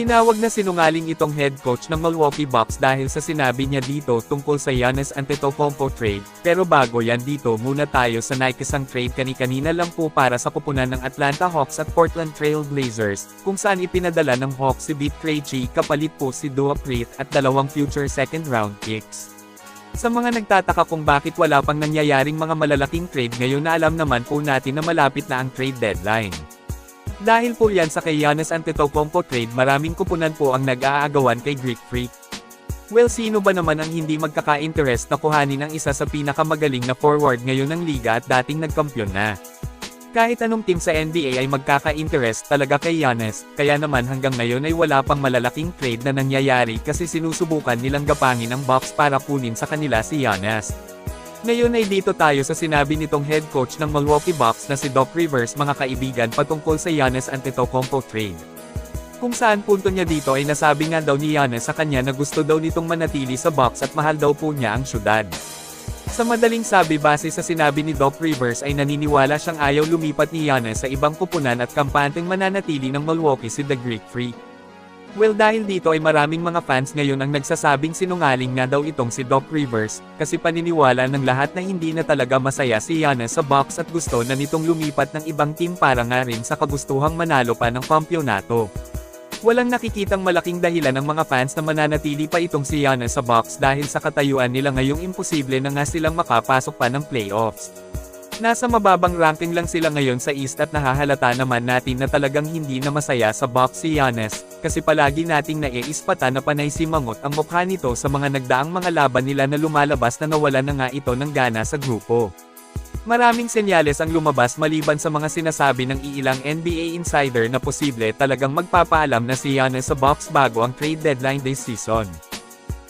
Tinawag na sinungaling itong head coach ng Milwaukee Bucks dahil sa sinabi niya dito tungkol sa Giannis Antetokounmpo trade, pero bago yan dito muna tayo sa naikisang trade kani-kanina lang po para sa kupunan ng Atlanta Hawks at Portland Trail Blazers, kung saan ipinadala ng Hawks si Vit Krejci kapalit po si Dua Prith at 2 future second round picks. Sa mga nagtataka kung bakit wala pang nangyayaring mga malalaking trade ngayon na alam naman po natin na malapit na ang trade deadline. Dahil po yan sa kay Giannis Antetokounmpo trade, maraming kupunan po ang nag-aagawan kay Greek Freak. Well, sino ba naman ang hindi magkaka-interest na kuhanin ang isa sa pinakamagaling na forward ngayon ng liga at dating nagkampiyon na? Kahit anong team sa NBA ay magkaka-interest talaga kay Giannis, kaya naman hanggang ngayon ay wala pang malalaking trade na nangyayari kasi sinusubukan nilang gapangin ang Bucks para kunin sa kanila si Giannis. Ngayon ay dito tayo sa sinabi nitong head coach ng Milwaukee Bucks na si Doc Rivers mga kaibigan patungkol sa Giannis Antetokounmpo trade. Kung saan punto niya dito ay nasabi nga daw ni Giannis sa kanya na gusto daw nitong manatili sa Bucks at mahal daw po niya ang syudad. Sa madaling sabi, base sa sinabi ni Doc Rivers ay naniniwala siyang ayaw lumipat ni Giannis sa ibang kupunan at kampanteng mananatili ng Milwaukee si The Greek Freak. Well, dahil dito ay maraming mga fans ngayon ang nagsasabing sinungaling nga daw itong si Doc Rivers, kasi paniniwala ng lahat na hindi na talaga masaya si Giannis sa Bucks at gusto na nitong lumipat ng ibang team para nga rin sa kagustuhang manalo pa ng kampyonato. Walang nakikitang malaking dahilan ng mga fans na mananatili pa itong si Giannis sa Bucks dahil sa katayuan nila ngayong imposible na nga silang makapasok pa ng playoffs. Nasa mababang ranking lang sila ngayon sa East at nahahalata naman natin na talagang hindi na masaya sa Bucks si Giannis, kasi palagi nating naiispata na panay si Mangot ang mukha nito sa mga nagdaang mga laban nila na lumalabas na nawalan na nga ito ng gana sa grupo. Maraming senyales ang lumabas maliban sa mga sinasabi ng iilang NBA insider na posible talagang magpapaalam na si Giannis sa Bucks bago ang trade deadline this season.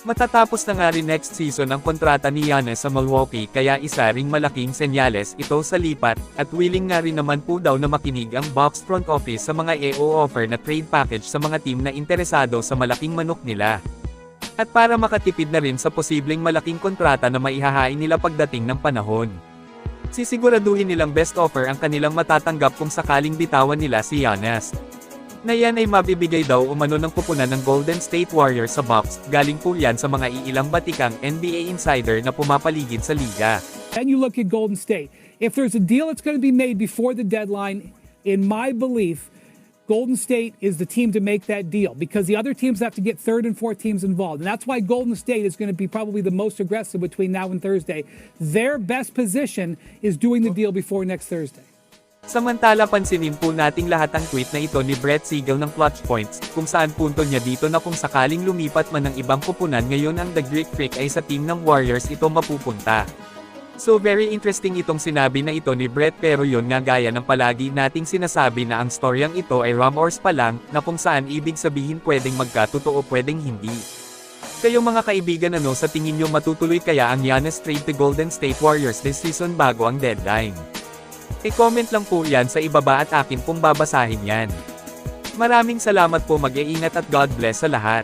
Matatapos na nga rin next season ang kontrata ni Giannis sa Milwaukee, kaya isa ring malaking senyales ito sa lipat, at willing nga rin naman po daw na makinig ang Bucks front office sa mga i-offer na trade package sa mga team na interesado sa malaking manok nila. At para makatipid na rin sa posibleng malaking kontrata na maihahain nila pagdating ng panahon, sisiguraduhin nilang best offer ang kanilang matatanggap kung sakaling bitawan nila si Giannis. Na yan ay mabibigay daw umano ng kupunan ng Golden State Warriors sa Bucks, galing po yan sa mga iilang batikang NBA insider na pumapaligid sa liga. And you look at Golden State. If there's a deal that's going to be made before the deadline, in my belief, Golden State is the team to make that deal, because the other teams have to get third and fourth teams involved. And that's why Golden State is going to be probably the most aggressive between now and Thursday. Their best position is doing the deal before next Thursday. Samantala, pansinin po nating lahat ang tweet na ito ni Brett Siegel ng Clutch Points, kung saan punto niya dito na kung sakaling lumipat man ng ibang kupunan ngayon ang The Greek Freak ay sa team ng Warriors ito mapupunta. So very interesting itong sinabi na ito ni Brett, pero yun nga gaya ng palagi nating sinasabi na ang storyang ito ay rumors pa lang, na kung saan ibig sabihin pwedeng magkatotoo pwedeng hindi. Kayo mga kaibigan, ano sa tingin nyo, matutuloy kaya ang Giannis trade to Golden State Warriors this season bago ang deadline? I-comment lang po yan sa ibaba at akin pong babasahin yan. Maraming salamat po, mag-iingat at God bless sa lahat.